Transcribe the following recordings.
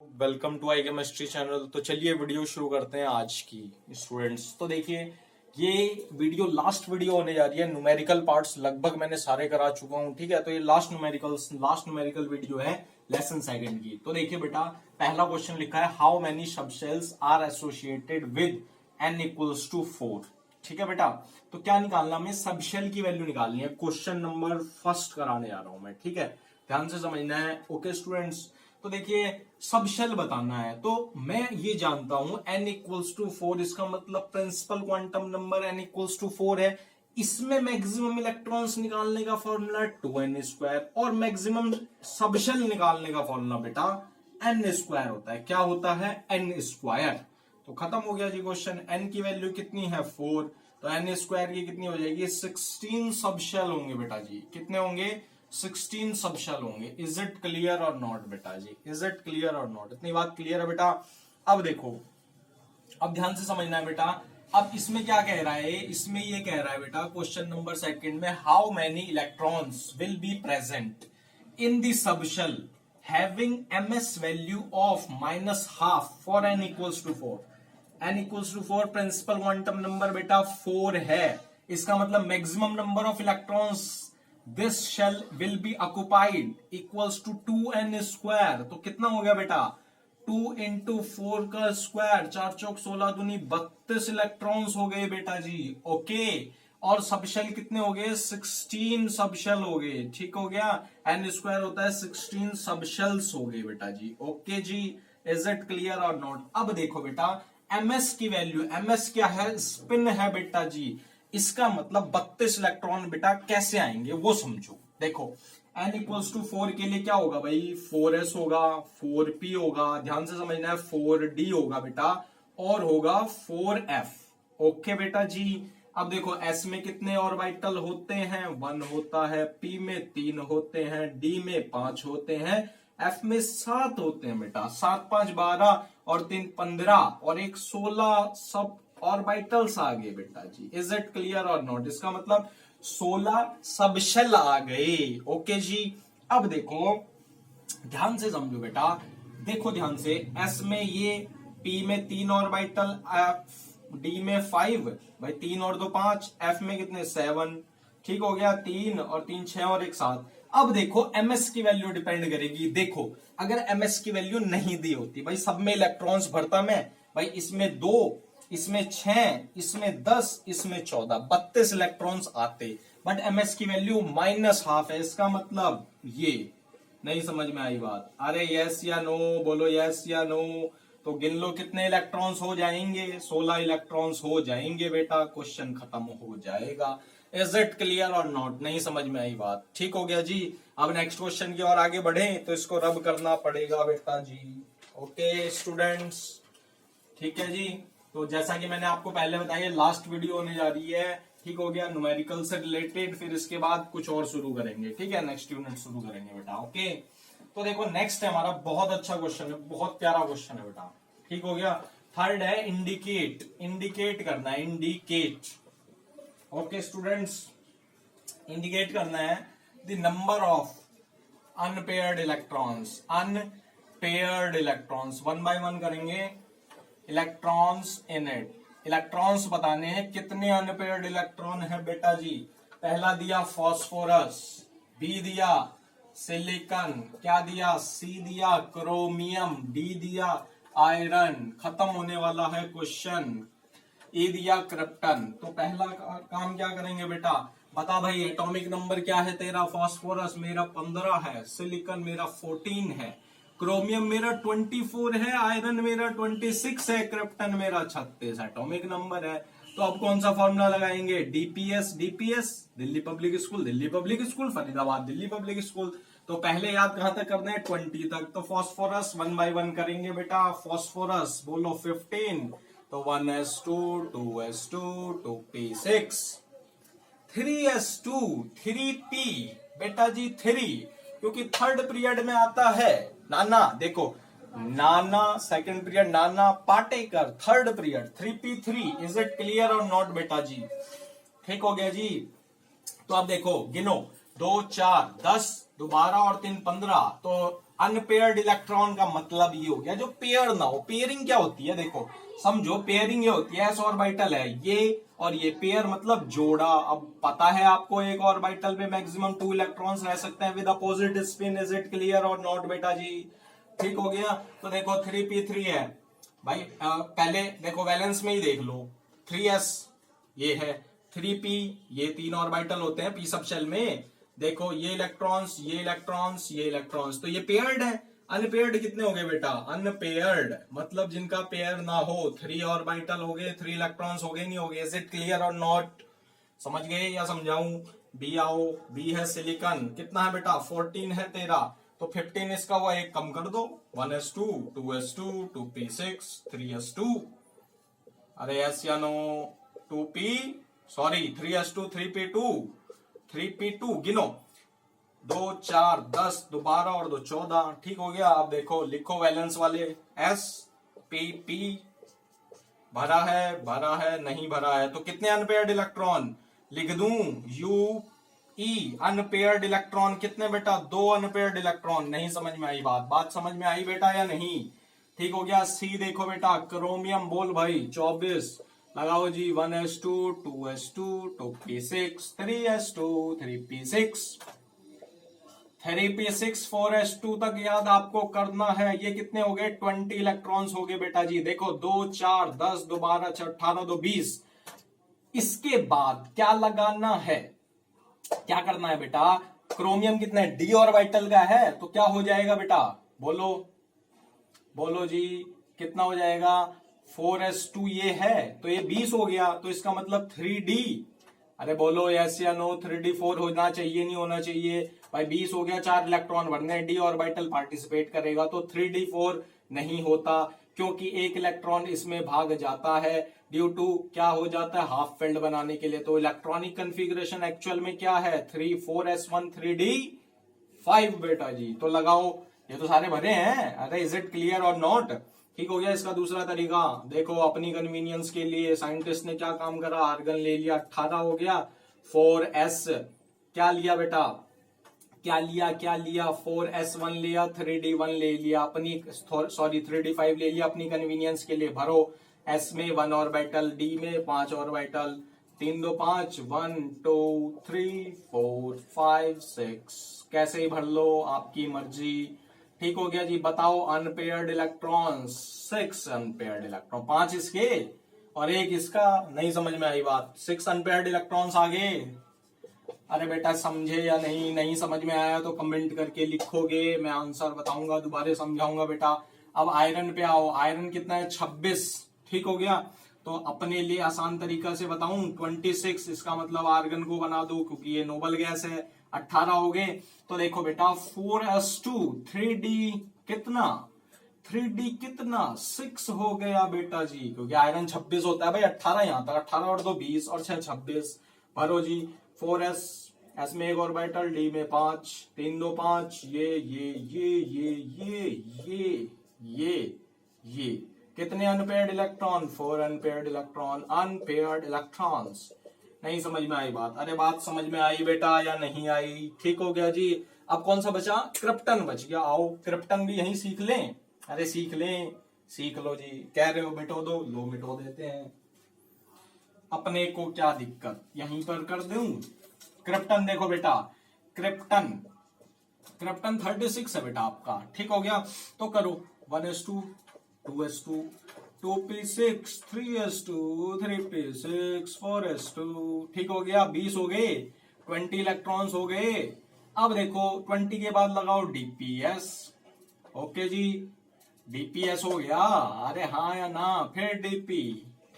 Welcome to I chemistry channel. तो चलिए video शुरू करते हैं आज की स्टूडेंट्स। तो देखिए ये वीडियो लास्ट वीडियो होने जा रही है। न्यूमेरिकल पार्ट्स लगभग मैंने सारे करा चुका हूं, ठीक है। तो ये लास्ट न्यूमेरिकल वीडियो है लेसन सेकंड की। तो देखिए बेटा, पहला क्वेश्चन लिखा है how many subshells are associated with n equals to 4। ठीक है बेटा, तो क्या निकालना, हमें सबशेल की वैल्यू निकालनी है। क्वेश्चन नंबर फर्स्ट कराने जा रहा हूं मैं, ठीक है, ध्यान से समझना है। ओके स्टूडेंट्स, तो देखिए सबशेल बताना है। तो मैं ये जानता हूं n इक्वल्स टू 4, इसका मतलब principal quantum number n equals to 4 है। इसमें मैक्सिमम इलेक्ट्रॉन्स निकालने का फॉर्मूला 2n² और मैक्सिमम सबशेल निकालने का फॉर्मूला बेटा n² होता है। क्या होता है? n²। तो खत्म हो गया जी क्वेश्चन। n की वैल्यू कितनी है? 4। तो n² की कितनी हो जाएगी? 16 सबशेल होंगे बेटा जी। कितने होंगे? 16 सबशेल होंगे। इज इट क्लियर और नॉट बेटा जी? इज इट क्लियर और नॉट? इतनी बात क्लियर है बेटा। अब देखो, अब ध्यान से समझना है बेटा। अब इसमें क्या कह रहा है? इसमें ये कह रहा है बेटा क्वेश्चन नंबर सेकंड में, how many electrons will be present in the subshell having ms value of -½ for n equals to 4। n equals to 4 principal quantum number बेटा 4 है। इसका मतलब maximum number of electrons this shell will be occupied equals to 2n²। तो कितना हो गया बेटा? 2 into 4 का स्क्वायर, 4 चौक 16 दूनी 32 इलेक्ट्रॉन्स हो गए बेटा जी। ओके, और सबशेल कितने हो गए? 16 सबशेल हो गए। ठीक हो गया, n² होता है 16 सबशेल्स हो गए बेटा जी। ओके जी, इज इट क्लियर और नॉट? अब देखो बेटा, ms की वैल्यू, ms क्या है? स्पिन है बेटा जी। इसका मतलब 32 इलेक्ट्रॉन बेटा कैसे आएंगे वो समझो। देखो n इक्वल्स टू 4 के लिए क्या होगा भाई? 4s होगा, 4p होगा, ध्यान से समझना है, 4d होगा बेटा, और होगा 4f। ओके बेटा जी। अब देखो s में कितने ऑर्बिटल होते हैं? 1 होता है, p में 3 होते हैं, d में 5 होते हैं, f में 7 होते हैं बेटा। 7 5 12 और 3 15 और 1 16 सब ऑर्बिटल्स आ गए बेटा जी। इज इट क्लियर और नॉट? इसका मतलब 16 सबशेल आ गए। ओके जी। अब देखो ध्यान से समझो बेटा, देखो ध्यान से, S में ये, P में 3 ऑर्बिटल, D में 5 भाई, 3 और 2 5, F में कितने? 7। ठीक हो गया, 3 और 3 6 और 1 7। अब देखो ms की वैल्यू डिपेंड करेगी। देखो अगर ms की वैल्यू नहीं दी होती भाई, सब में इलेक्ट्रॉन्स भरता मैं भाई, इसमें 2, इसमें 6, इसमें 10, इसमें 14, 32 इलेक्ट्रॉन्स आते। बट ms की वैल्यू -½ है। इसका मतलब ये नहीं समझ में आई बात? अरे यस या नो बोलो, यस या नो। तो गिन लो कितने इलेक्ट्रॉन्स हो जाएंगे? 16 इलेक्ट्रॉन्स हो जाएंगे बेटा। क्वेश्चन खत्म हो जाएगा। इज इट क्लियर और नॉट? नहीं समझ में आई बात? ठीक हो गया जी। अब नेक्स्ट क्वेश्चन की ओर आगे बढ़े तो इसको रब करना पड़ेगा बेटा जी। ओके स्टूडेंट्स, ठीक है जी। तो जैसा कि मैंने आपको पहले बताया, लास्ट वीडियो होने जा रही है, ठीक हो गया, न्यूमेरिकल से रिलेटेड। फिर इसके बाद कुछ और शुरू करेंगे, ठीक है, नेक्स्ट यूनिट शुरू करेंगे बेटा। ओके, तो देखो नेक्स्ट है हमारा, बहुत अच्छा क्वेश्चन है, बहुत प्यारा क्वेश्चन है बेटा। ठीक हो गया। थर्ड है इंडिकेट, इंडिकेट करना है, इंडिकेट। ओके स्टूडेंट्स, इंडिकेट करना है the number of unpaired electrons, unpaired electrons. 1 by 1 करेंगे। इलेक्ट्रॉन्स इन इट, इलेक्ट्रॉन्स बताने हैं कितने अनपेयर्ड इलेक्ट्रॉन है बेटा जी। पहला दिया फॉस्फोरस, बी दिया सिलिकॉन, क्या दिया? सी दिया क्रोमियम, डी दिया आयरन। खत्म होने वाला है क्वेश्चन। ए दिया क्रिप्टन। तो पहला काम क्या करेंगे बेटा? बता भाई एटॉमिक नंबर क्या है तेरा? फॉस्फोरस मेरा 15 है, सिलिकॉन मेरा 14 है, क्रोमियम मेरा 24 है, आयरन मेरा 26 है, क्रिप्टन मेरा 36 एटॉमिक नंबर है। तो अब कौन सा फॉर्मूला लगाएंगे? DPS, DPS Delhi public school, Delhi public school, Faridabad Delhi public school. तो पहले याद कहां तक करना है? 20 तक। तो फॉस्फोरस 1 बाय 1 करेंगे बेटा। फॉस्फोरस बोलो 15, तो 1s2, 2s2, 2p6, 3s2, 3p बेटा जी 3, क्योंकि थर्ड पीरियड में आता है। नाना देखो, नाना second period, Nana Patekar third period, 3p3। Is it clear और नॉट बेटा जी? ठीक हो गया जी। तो अब देखो गिनो, 2 4 10, 2 12 और 3 15। तो अनपेयर्ड इलेक्ट्रॉन का मतलब ये हो गया जो पेयर ना हो। पेयरिंग क्या होती है, देखो समझो, पेयरिंग ये होती है, s ऑर्बिटल है ये और ये, पेयर मतलब जोड़ा। अब पता है आपको एक ऑर्बिटल पे मैक्सिमम 2 इलेक्ट्रॉन्स रह सकते हैं with opposite spin. Is it clear और नॉट बेटा जी? ठीक हो गया। तो देखो 3p3 है भाई, पहले देखो वैलेंस में ही देख लो, 3s ये है, 3p ये 3 ऑर्बिटल होते हैं p सब शेल में। देखो ये इलेक्ट्रॉन्स, ये इलेक्ट्रॉन्स, ये इलेक्ट्रॉन्स, तो ये पेयर्ड है। अनपेयर्ड कितने हो गए बेटा? अनपेयर्ड मतलब जिनका पेयर ना हो, 3 ऑर्बिटल हो गए, 3 इलेक्ट्रॉन्स हो गए, नहीं हो गए। इज इट क्लियर और नॉट? समझ गए या समझाऊं? बी आओ, बी है सिलिकॉन, कितना है बेटा? 14 है तेरा, तो 15 इसका हुआ, एक कम कर दो, 1s2 2s2 2p6 3s2। अरे यस या no? 2p sorry 3s2 3p2 3p2 गिनो, 2 4 10 2 12 और 2 14। ठीक हो गया। अब देखो लिखो वैलेंस वाले, s p p भरा है नहीं भरा है, तो कितने अनपेयर्ड इलेक्ट्रॉन लिख दूं? u e अनपेयर्ड इलेक्ट्रॉन कितने बेटा? 2 अनपेयर्ड इलेक्ट्रॉन। नहीं समझ में आई बात समझ में आई बेटा या नहीं? ठीक हो गया। सी देखो बेटा, क्रोमियम बोल भाई 24 लगाओ जी, 1s2 2s2 2p6 3s2 3p6 3p6 4s2 तक याद आपको करना है। ये कितने हो गए? 20 इलेक्ट्रॉन्स हो गए बेटा जी। देखो 2 4 10 2 12 6 18 2 20। इसके बाद क्या लगाना है, क्या करना है बेटा? क्रोमियम कितना है? डी ऑर्बिटल का है, तो क्या हो जाएगा बेटा? बोलो बोलो जी, कितना हो जाएगा? 4s2 ये है तो ये 20 हो गया, तो इसका मतलब 3d। अरे बोलो यस या नो? 3d4 होना चाहिए नहीं होना चाहिए भाई? 20 हो गया, 4 इलेक्ट्रॉन भरने, डी ऑर्बिटल पार्टिसिपेट करेगा, तो 3d4 नहीं होता क्योंकि एक इलेक्ट्रॉन इसमें भाग जाता है ड्यू टू क्या हो जाता है? हाफ फील्ड बनाने के लिए। तो इलेक्ट्रॉनिक कंफिग्रेशन एक्चुअल में क्या है? 3 4s1 3d5 बेटा जी। तो लगाओ, ये तो सारे भरे हैं। अरे इज इट क्लियर और नॉट? ठीक हो गया। इसका दूसरा तरीका देखो, अपनी कन्वीनियंस के लिए साइंटिस्ट ने क्या काम करा? आर्गन ले लिया, 18 हो गया, 4s क्या लिया बेटा? क्या लिया 4s1 लिया, 3d1 ले लिया अपनी, सॉरी 3d5 ले लिया अपनी कन्वीनियंस के लिए। भरो, s में 1 ऑर्बिटल, d में 5 ऑर्बिटल, 3 2 5 1 2 3 4 5 6, कैसे ही भर लो, आपकी मर्जी। ठीक हो गया जी। बताओ अनपेयर्ड इलेक्ट्रॉन्स, 6 अनपेयर्ड इलेक्ट्रॉन, 5 इसके और 1 इसका। नहीं समझ में आई बात? 6 अनपेयर्ड इलेक्ट्रॉन्स आ गए। अरे बेटा समझे या नहीं? नहीं समझ में आया तो कमेंट करके लिखोगे, मैं आंसर बताऊंगा, दोबारा समझाऊंगा बेटा। अब आयरन पे आओ, आयरन कितना है? 26। ठीक हो गया। तो अपने लिए आसान तरीका से बताऊं, 26 इसका मतलब आर्गन को बना दो क्योंकि ये नोबल गैस है। 18 हो गए, तो देखो बेटा 4s2 3d कितना? 3d कितना? 6 हो गया बेटा जी, क्योंकि आयरन 26 होता है भाई। 18 यहां तक, 18 और 2 20 और 6 26। भरो जी, 4s, s में 1 ऑर्बिटल, d में 5, 3 2 5, ये कितने unpaired electron? 4 unpaired electron, unpaired electrons. नहीं समझ में आई बात? अरे बात समझ में आई बेटा या नहीं आई? ठीक हो गया जी। अब कौन सा बचा? क्रिप्टन बच गया। आओ क्रिप्टन भी यहीं सीख लें। अरे सीख लो जी। कह रहे हो मिटो दो, लो मिटो देते हैं, अपने को क्या दिक्कत, यहीं पर कर दूं। क्रिप्टन देखो बेटा, क्रिप्टन 36 है बेटा आपका। ठीक हो गया। तो करो 1s2 2s2 2p6 3s2 3p6 4s2। ठीक हो गया। 20 हो गए, 20 इलेक्ट्रॉन्स हो गए। अब देखो 20 के बाद लगाओ dps। ओके जी, dps हो गया। अरे हाँ या ना? फिर dp।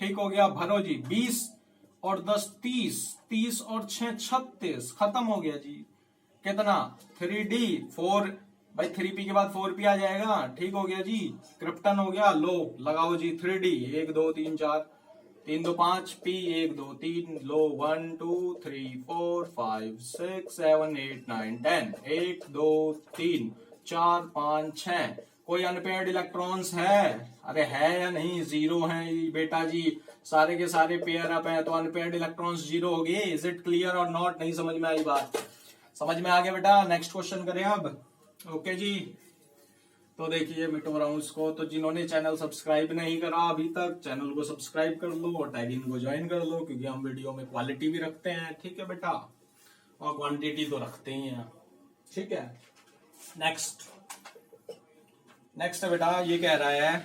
ठीक हो गया। भरो जी, 20 और 10 30, 30 और 6 36, खत्म हो गया जी। कितना? 3d4 भाई, 3p के बाद 4p आ जाएगा। ठीक हो गया जी। क्रिप्टन हो गया। लो लगाओ जी, 3d 1 2 3 4, 3 2 5, p 1 2 3, लो 1 2 3 4 5 6 7 8 9 10, 1 2 3 4 5 6। कोई अनपेयर्ड इलेक्ट्रॉन्स है? अरे है या नहीं? 0 है बेटा जी। सारे के सारे पेयर अप हैं, तो अनपेयर्ड इलेक्ट्रॉन्स 0 हो गए। इज इट क्लियर और नॉट? नहीं समझ में आई बात? समझ में आ गया बेटा। नेक्स्ट क्वेश्चन करें अब। ओके जी, तो देखिए मिटो रहा हूं इसको। तो जिन्होंने चैनल सब्सक्राइब नहीं करा अभी तक, चैनल को सब्सक्राइब कर लो और टैगिंग को ज्वाइन कर लो, क्योंकि हम वीडियो में क्वालिटी भी रखते हैं, ठीक है बेटा, और क्वांटिटी तो रखते ही हैं, ठीक है। नेक्स्ट है बेटा, ये कह रहा है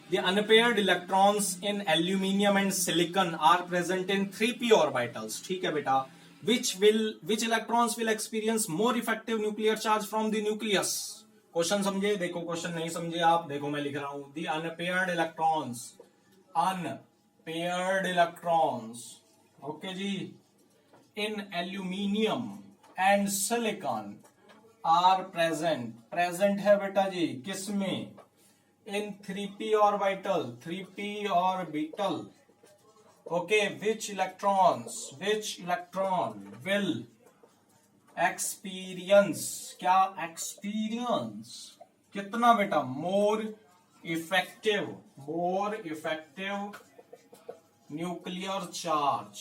the unpaired electrons in aluminium and silicon are present in 3p orbitals, ठीक है बेटा, which electrons will experience more effective nuclear charge from the nucleus। Question समझे? देखो क्वेश्चन नहीं समझे आप, देखो मैं लिख रहा हूं the unpaired electrons, ओके जी, in aluminium and silicon are present है बेटा जी किसमें? in 3p orbital, okay, which electron will experience कितना बेटा? more effective nuclear charge।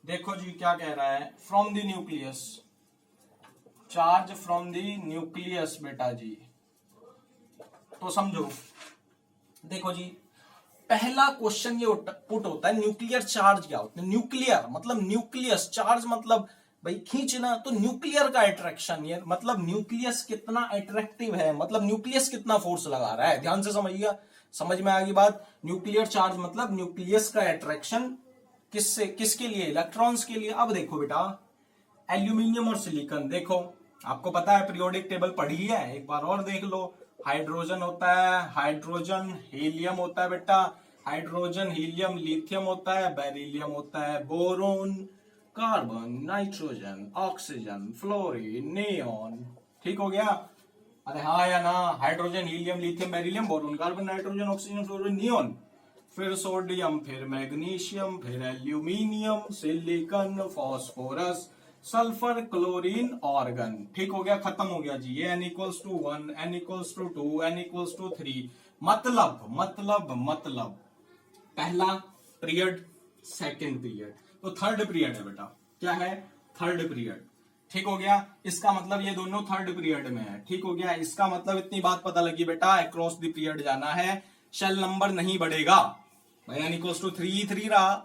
देखो जी क्या कह रहा है, from the nucleus, charge from the nucleus बेटा जी। तो समझो, देखो जी, पहला क्वेश्चन ये पुट होता है न्यूक्लियर चार्ज क्या होता है? न्यूक्लियर मतलब न्यूक्लियस, चार्ज मतलब भाई खींचना, तो न्यूक्लियर का अट्रैक्शन, ये मतलब न्यूक्लियस कितना अट्रैक्टिव है, मतलब न्यूक्लियस कितना फोर्स लगा रहा है। ध्यान से समझिएगा, समझ में आ गई बात। न्यूक्लियर चार्ज मतलब न्यूक्लियस का अट्रैक्शन किसके लिए? इलेक्ट्रॉन्स के लिए। अब देखो बेटा, एल्यूमिनियम और सिलिकॉन, देखो आपको पता है, पीरियोडिक टेबल पढ़ी है, एक बार और देख लो। हाइड्रोजन होता है, हाइड्रोजन हीलियम होता है बेटा, हाइड्रोजन हीलियम लिथियम होता है, बेरिलियम होता है, boron, carbon, nitrogen, oxygen, fluorine, neon, ठीक हो गया। अरे हाँ या ना? Hydrogen helium lithium beryllium boron carbon nitrogen oxygen fluorine neon, फिर सोडियम, फिर मैग्नीशियम, फिर aluminium, silicon, phosphorus, sulphur, chlorine, argon, ठीक हो गया, खत्म हो गया जी। ये n equals to 1, n equals to 2, n equals to 3। मतलब पहला पीरियड, सेकंड पीरियड, तो थर्ड पीरियड है बेटा। क्या है? थर्ड पीरियड, ठीक हो गया। इसका मतलब ये दोनों थर्ड पीरियड में है, ठीक हो गया। इसका मतलब इतनी बात पता लगी बेटा, अक्रॉस द पीरियड जाना है, शेल नंबर नहीं बढ़ेगा भाई। n इक्वल्स टू 3 रहा,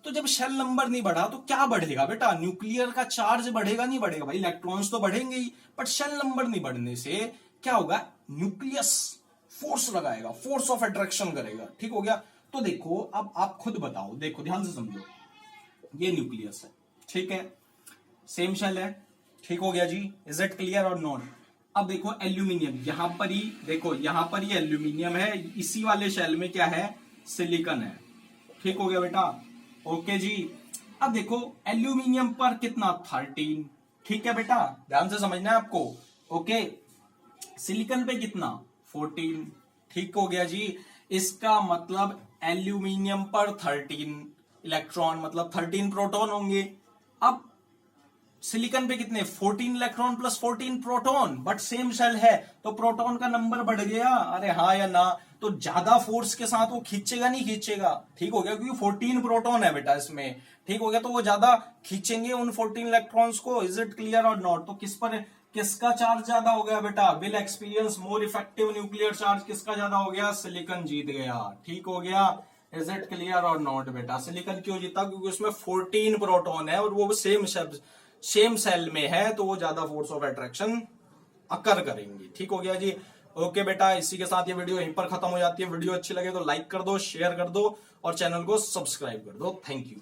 तो जब शेल नंबर नहीं बढ़ा तो क्या बढ़ेगा बेटा? न्यूक्लियर का चार्ज बढ़ेगा, नहीं बढ़ेगा भाई? इलेक्ट्रॉन्स तो बढ़ेंगे ही, बट शेल नंबर नहीं बढ़ने से क्या होगा? न्यूक्लियस फोर्स लगाएगा, फोर्स ऑफ अट्रैक्शन करेगा, ठीक हो गया। तो देखो अब आप खुद बताओ, देखो ध्यान से समझो, ये न्यूक्लियस है, ठीक है, सेम शेल है, ठीक हो गया जी। इज इट क्लियर और नॉट? अब देखो एल्यूमिनियम, यहां पर ही देखो, यहां पर ही एल्यूमिनियम है, इसी वाले शेल में क्या है? सिलिकॉन है, ठीक हो गया बेटा, ओके जी। अब देखो एल्यूमिनियम पर कितना? 13, ठीक है बेटा, ध्यान से समझना है आपको, ओके। सिलिकॉन पे कितना? 14, ठीक हो गया जी। इसका मतलब एल्यूमिनियम पर 13 इलेक्ट्रॉन, मतलब 13 प्रोटॉन होंगे। अब सिलिकॉन पे कितने? 14 electron plus 14 proton, but same shell है, तो प्रोटॉन का नंबर बढ़ गया। अरे हाँ या ना? तो ज्यादा फोर्स के साथ वो खींचेगा, नहीं खींचेगा, ठीक हो गया, क्योंकि 14 प्रोटॉन है बेटा इसमें, ठीक हो गया, तो वो ज्यादा खींचेंगे उन 14 इलेक्ट्रॉन्स को। इज इट क्लियर और नॉट? तो किसका चार्ज ज्यादा हो गया बेटा? Will experience more effective nuclear charge, किसका ज्यादा हो गया? सिलिकॉन जीत गया, ठीक हो गया। इज इट क्लियर और नॉट बेटा? सिलिकॉन क्यों जीता? क्योंकि उसमें 14 प्रोटॉन है और वो सेम सेल में है, तो वो ज्यादा फोर्स ऑफ अट्रैक्शन अकर करेंगे, ठीक हो गया जी। ओके बेटा, इसी के साथ ये वीडियो यहीं पर खत्म हो जाती है। वीडियो अच्छी लगे तो लाइक कर दो, शेयर कर दो और चैनल को सब्सक्राइब कर दो। Thank you.